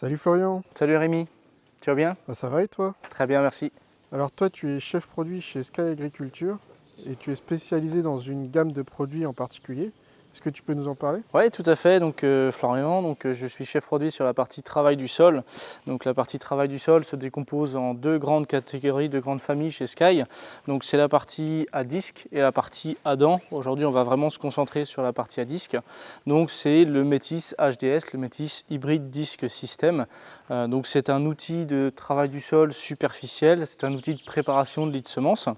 Salut Florian, Salut Rémi, tu vas bien? ça va et toi? Très bien, merci. Alors toi tu es chef produit chez Sky Agriculture et tu es spécialisé dans une gamme de produits en particulier. Est-ce que tu peux nous en parler? Oui, tout à fait. Donc Florian, je suis chef produit sur la partie travail du sol. Donc la partie travail du sol se décompose en deux grandes catégories, deux grandes familles chez Sky. Donc c'est la partie à disque et la partie à dents. Aujourd'hui, on va vraiment se concentrer sur la partie à disque. Donc c'est le Métis HDS, le Métis Hybrid Disc System. Donc c'est un outil de travail du sol superficiel. C'est un outil de préparation de lits de semences.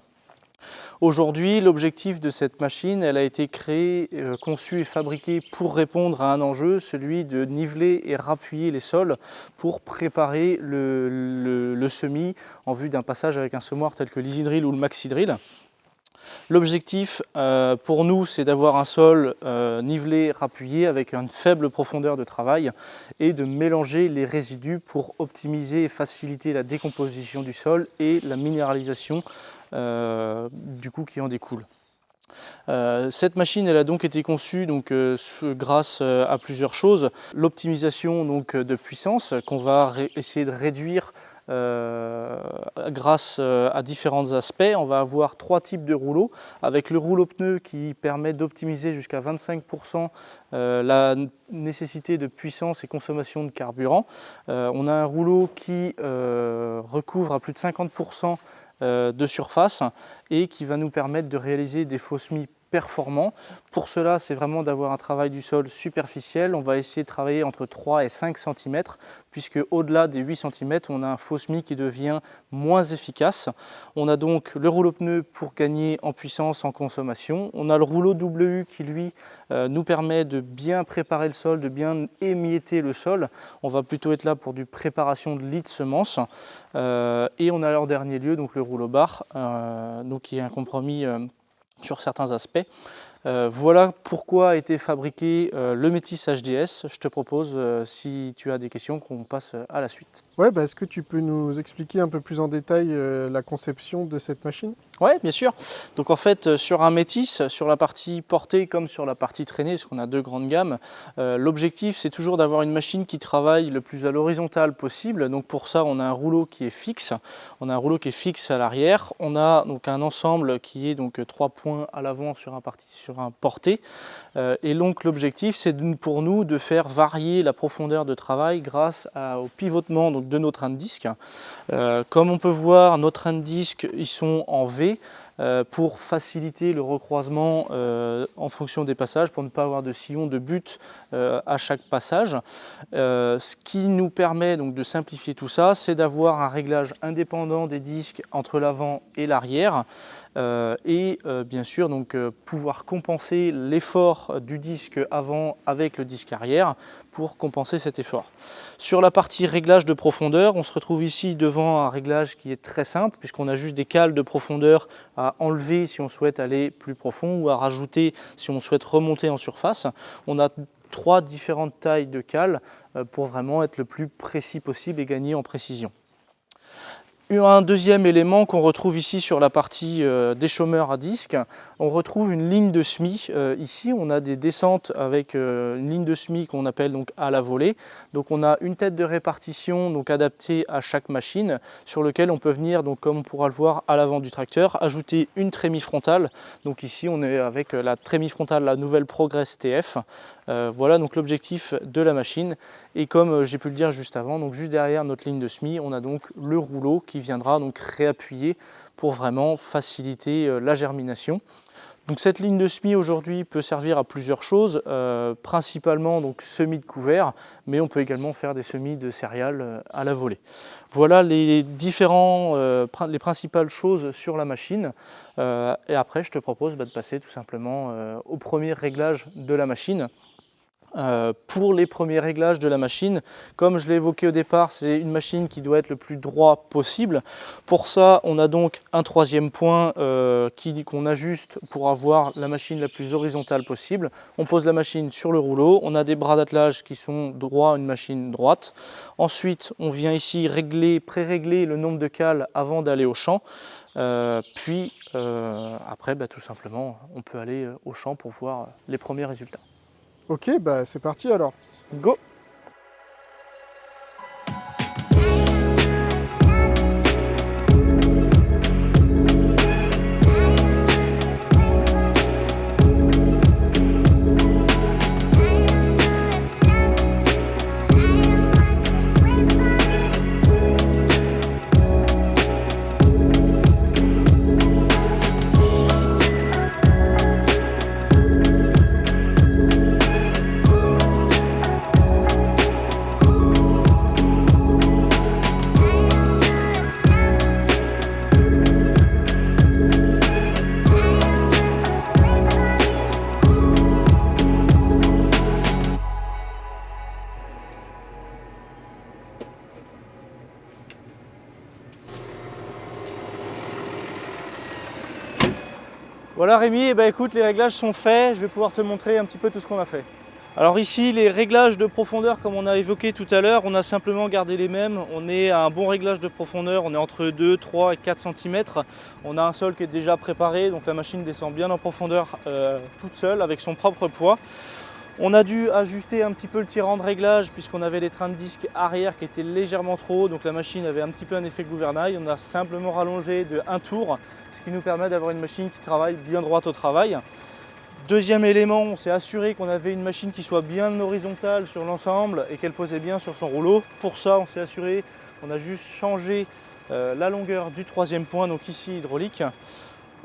Aujourd'hui, l'objectif de cette machine, elle a été créée, conçue et fabriquée pour répondre à un enjeu, celui de niveler et rappuyer les sols pour préparer le semis en vue d'un passage avec un semoir tel que l'Easy-Drill ou le Maxi-Drill. L'objectif pour nous, c'est d'avoir un sol nivelé, rappuyé avec une faible profondeur de travail et de mélanger les résidus pour optimiser et faciliter la décomposition du sol et la minéralisation du coup qui en découle. Cette machine elle a donc été conçue grâce à plusieurs choses. L'optimisation de puissance qu'on va essayer de réduire grâce à différents aspects. On va avoir trois types de rouleaux, avec le rouleau pneu qui permet d'optimiser jusqu'à 25% la nécessité de puissance et consommation de carburant. On a un rouleau qui recouvre à plus de 50% de surface et qui va nous permettre de réaliser des faux semis performants. Pour cela, c'est vraiment d'avoir un travail du sol superficiel. On va essayer de travailler entre 3 et 5 cm, puisque au-delà des 8 cm, on a un faux semis qui devient moins efficace. On a donc le rouleau pneu pour gagner en puissance, en consommation. On a le rouleau WU qui, lui, nous permet de bien préparer le sol, de bien émietter le sol. On va plutôt être là pour du préparation de lits de semences. Et on a en dernier lieu donc le rouleau bar, qui est un compromis sur certains aspects. Voilà pourquoi a été fabriqué le Métis HDS. Je te propose, si tu as des questions, qu'on passe à la suite. Ouais, est-ce que tu peux nous expliquer un peu plus en détail la conception de cette machine? Oui, bien sûr. Donc en fait, sur un Métis, sur la partie portée comme sur la partie traînée, parce qu'on a deux grandes gammes, l'objectif c'est toujours d'avoir une machine qui travaille le plus à l'horizontale possible. Donc pour ça, on a un rouleau qui est fixe. On a un rouleau qui est fixe à l'arrière. On a donc un ensemble qui est donc 3 points à l'avant sur un porté. Et donc l'objectif c'est pour nous de faire varier la profondeur de travail grâce au pivotement de nos trains de disque. Comme on peut voir, nos trains de disque ils sont en V pour faciliter le recroisement en fonction des passages, pour ne pas avoir de sillon de butte à chaque passage. Ce qui nous permet donc de simplifier tout ça, c'est d'avoir un réglage indépendant des disques entre l'avant et l'arrière. Bien sûr pouvoir compenser l'effort du disque avant avec le disque arrière pour compenser cet effort. Sur la partie réglage de profondeur, on se retrouve ici devant un réglage qui est très simple puisqu'on a juste des cales de profondeur à enlever si on souhaite aller plus profond ou à rajouter si on souhaite remonter en surface. On a 3 différentes tailles de cales pour vraiment être le plus précis possible et gagner en précision. Un deuxième élément qu'on retrouve ici sur la partie déchômeur à disque, on retrouve une ligne de semis. Ici, on a des descentes avec une ligne de semis qu'on appelle donc à la volée. Donc on a une tête de répartition donc adaptée à chaque machine sur lequel on peut venir, donc, comme on pourra le voir à l'avant du tracteur, ajouter une trémie frontale. Donc ici, on est avec la trémie frontale, la nouvelle Progress TF. Voilà donc l'objectif de la machine. Et comme j'ai pu le dire juste avant, donc juste derrière notre ligne de semis, on a donc le rouleau qui viendra donc réappuyer pour vraiment faciliter la germination. Donc cette ligne de semis aujourd'hui peut servir à plusieurs choses, principalement donc semis de couvert, mais on peut également faire des semis de céréales à la volée. Voilà les principales choses sur la machine. Et après, je te propose de passer tout simplement au premier réglage de la machine. Pour les premiers réglages de la machine, comme je l'ai évoqué au départ, c'est une machine qui doit être le plus droit possible. Pour ça, on a donc un troisième point qu'on ajuste pour avoir la machine la plus horizontale possible. On pose la machine sur le rouleau, on a des bras d'attelage qui sont droits, une machine droite. Ensuite, on vient ici pré-régler le nombre de cales avant d'aller au champ. Après, tout simplement, on peut aller au champ pour voir les premiers résultats. Ok, c'est parti alors. Go! Voilà Rémi, eh ben, écoute, les réglages sont faits, je vais pouvoir te montrer un petit peu tout ce qu'on a fait. Alors ici, les réglages de profondeur, comme on a évoqué tout à l'heure, on a simplement gardé les mêmes. On est à un bon réglage de profondeur, on est entre 2, 3 et 4 cm. On a un sol qui est déjà préparé, donc la machine descend bien en profondeur toute seule avec son propre poids. On a dû ajuster un petit peu le tirant de réglage puisqu'on avait les trains de disque arrière qui étaient légèrement trop hauts, donc la machine avait un petit peu un effet gouvernail. On a simplement rallongé de 1 tour, ce qui nous permet d'avoir une machine qui travaille bien droite au travail. Deuxième élément, on s'est assuré qu'on avait une machine qui soit bien horizontale sur l'ensemble et qu'elle posait bien sur son rouleau. Pour ça, on s'est assuré, on a juste changé la longueur du troisième point, donc ici hydraulique.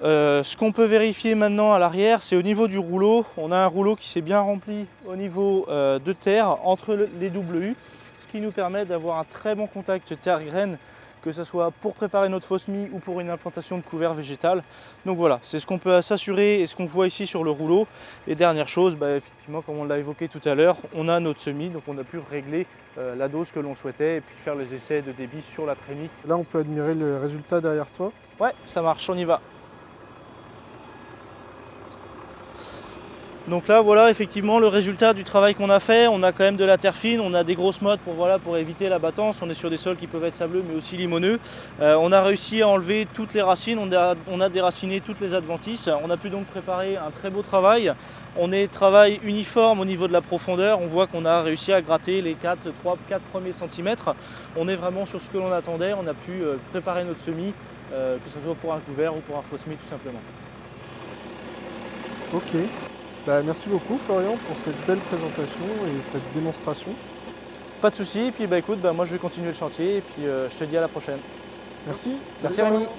Ce qu'on peut vérifier maintenant à l'arrière, c'est au niveau du rouleau. On a un rouleau qui s'est bien rempli au niveau de terre entre les WU, ce qui nous permet d'avoir un très bon contact terre-graine, que ce soit pour préparer notre fausse mie ou pour une implantation de couvert végétal. Donc voilà, c'est ce qu'on peut s'assurer et ce qu'on voit ici sur le rouleau. Et dernière chose, effectivement, comme on l'a évoqué tout à l'heure, on a notre semis, donc on a pu régler la dose que l'on souhaitait et puis faire les essais de débit sur la trémie. Là, on peut admirer le résultat derrière toi. Ouais, ça marche, on y va. Donc là, voilà effectivement le résultat du travail qu'on a fait. On a quand même de la terre fine, on a des grosses mottes pour éviter la battance. On est sur des sols qui peuvent être sableux mais aussi limoneux. On a réussi à enlever toutes les racines, on a déraciné toutes les adventices. On a pu donc préparer un très beau travail. On est travail uniforme au niveau de la profondeur. On voit qu'on a réussi à gratter les 4 premiers centimètres. On est vraiment sur ce que l'on attendait. On a pu préparer notre semis, que ce soit pour un couvert ou pour un faux semis tout simplement. Ok. Merci beaucoup Florian pour cette belle présentation et cette démonstration. Pas de souci, et puis écoute, moi je vais continuer le chantier et puis je te dis à la prochaine. Merci. Merci Salut, Rémi. Florian.